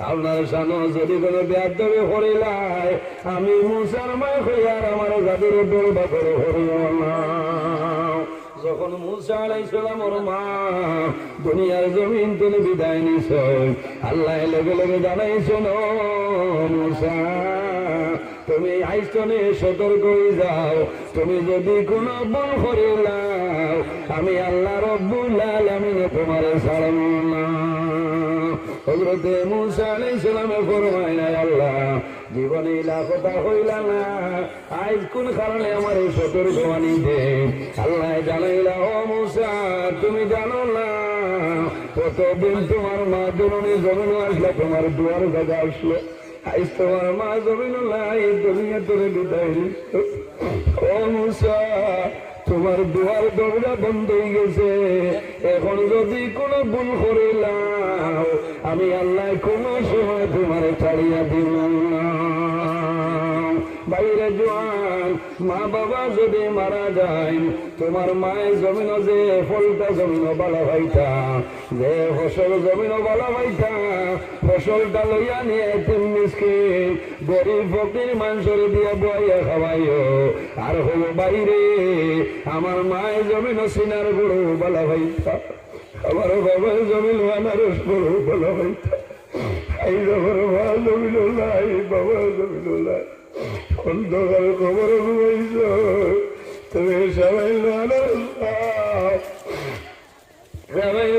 আপনার সানো যদি কোনো বেয়াদবি করিলাই আমি মুসার মায় হইয়ার আমার জাতির দল বাকর হরিও না। যখন মুসা আলাইহিস সালামের মা দুনিয়ার জমিন থেকে বিদায় নিছ, আল্লাহ লগে লগে জানাইছ মুসা তুমি আইসনে সতর্ক হয়ে যাও, তুমি যদি কোনো ভুল করিলাও আমি আল্লাহ রব্বুল আলামিন তোমার ছাড়ব না। হযরতে মুসা আলাইহিস সালামে ফরমাইলেন, আল্লাহ জীবনে ইলা কথা হইলা না, আজ কোন কারণে আমার এই সতর্কবাণী দে। আল্লাহ জানাইলা, ও মুসা তুমি জানো না কতদিন তোমার মা দুনিয়ার জমিন আসলে তোমার দুয়ার কাছে আসলো, আজ তোমার মা জমিন নাই দুনিয়া তোরে বিদায় নিত। ও মুসা তোমার দুয়ার দরজা বন্ধ হয়ে গেছে, এখন যদি কোনো ভুল করিলাম আমি আল্লাহ কোনো সময় তোমার ছাড়িয়া দিব না। বাইরে জোয়ান মা বাবা যদি মারা যায়, তোমার মায়ের জমিন যে ফলটা জমিন বালা ভাইটা, যে ফসল জমিন বালা ভাইটা, ফসলটা লইয়া নিয়ে তুমি মিসকিন গরিব ফকির মানুষের দিয়ে বইয়া খাওয়াইও। আর হল বাইরে আমার মায়ের জমিন সিনার গরু বালা ভাইটা, আমার বাবার জমিন আনারস গরু বালা ভাইটা, এই আমার মা জমিন নাই বাবার জমিন নাই, অন্ধকার খবর ঘুমাইছ তুমি সবাই সবাই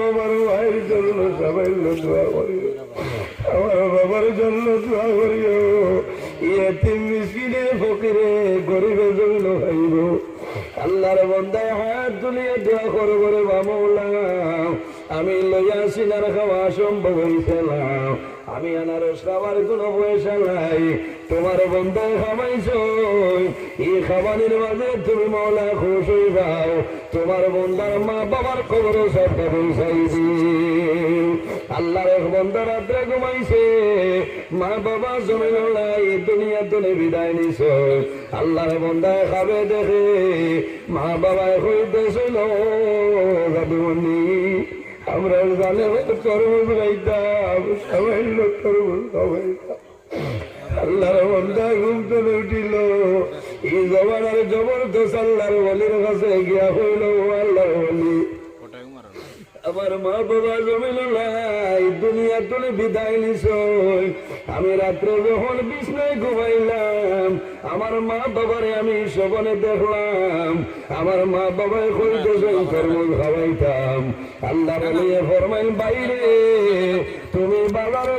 আমার ভাইয়ের জন্য সবাই দোয়া করিও, আমার বাবার জন্য দোয়া করিও। ইয়েতিম মিসকিনে ফকিরে গরিবের জন্য খাইব। আল্লাহর বান্দায় হাত তুলিয়ে দোয়া করব রে বামৌলা, আমি লইয়া সিনার খাওয়া সম্ভব হইছে না, আমি আনারস খাবার কোনো পয়সা নাই, তোমার বন্ধায় খাবাইছ, এই খাবারের মাঝে তুমি মৌলা খুশ হয়ে যাও, তোমার বন্ধার মা বাবার খবর সবটা পৌঁছাই দিও। আল্লাহর এক বন্ধা রাত্রে ঘুমাইছে, মা বাবা জমিন নাই দুনিয়া তুলে বিদায় নিছ, আল্লাহর বন্ধায় খাবে দেখে মা বাবায় হইতেছিল দাদুমণি আমরা জানে তরমুজ খাইতাম, সবাই লোক তরমুজ খাওয়াইতাম। আল্লাহর বন্ধা ঘুম তুলে উঠিল, এই জমানার জবরদস্ত আল্লাহর ওলির কাছে গিয়া হইল, আল্লাহর ওলি আমার মা বাবা জমিল নাই দুনিয়া তুলে বিদায় নিছ, আমি রাত্রে যখন বিছনায় ঘুমাইলাম আমার মা বাবারে আমি স্বপ্নে দেখলাম, আমার মা বাবায় কইতেছে তরমুজ খাওয়াইতাম। আল্লাহর ওলি ফরমাইল, বাইরে তুমি বাবার